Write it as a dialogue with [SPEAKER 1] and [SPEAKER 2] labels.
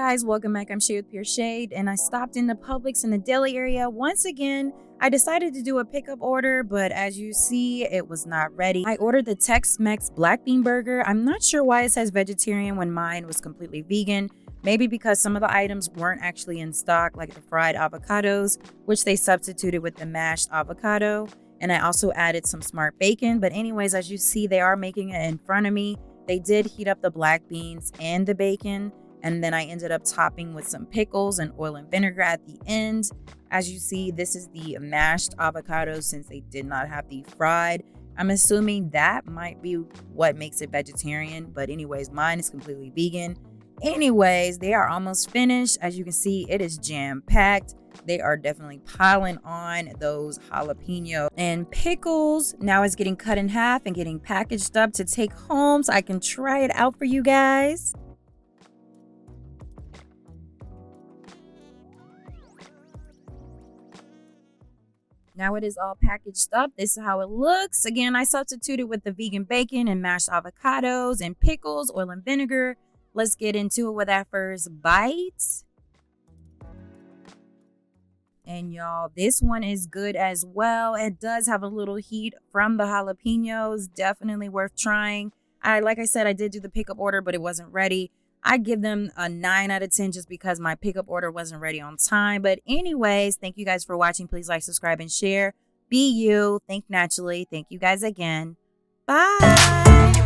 [SPEAKER 1] guys, welcome back. I'm Shade with Pure Shade, and I stopped in the Publix in the deli area. Once again, I decided to do a pickup order, but as you see, it was not ready. I ordered the Tex Mex black bean burger. I'm not sure why it says vegetarian when mine was completely vegan. Maybe because some of the items weren't actually in stock, like the fried avocados, which they substituted with the mashed avocado. And I also added some smart bacon. But anyways, as you see, they are making it in front of me. They did heat up the black beans and the bacon. And then I ended up topping with some pickles and oil and vinegar at the end. As you see, this is the mashed avocado since they did not have the fried. I'm assuming that might be what makes it vegetarian. But anyways, mine is completely vegan. Anyways, they are almost finished. As you can see, it is jam-packed. They are definitely piling on those jalapeno and pickles. Now it's getting cut in half and getting packaged up to take home so I can try it out for you guys. Now it is all packaged up. This is how it looks. Again, I substituted with the vegan bacon and mashed avocados and pickles, oil and vinegar. Let's get into it with that first bite. And y'all, this one is good as well. It does have a little heat from the jalapenos. Definitely worth trying. Like I said, I did do the pickup order, but it wasn't ready. I give them a 9 out of 10 just because my pickup order wasn't ready on time. But anyways, thank you guys for watching. Please like, subscribe, and share. Be you. Think naturally. Thank you guys again. Bye.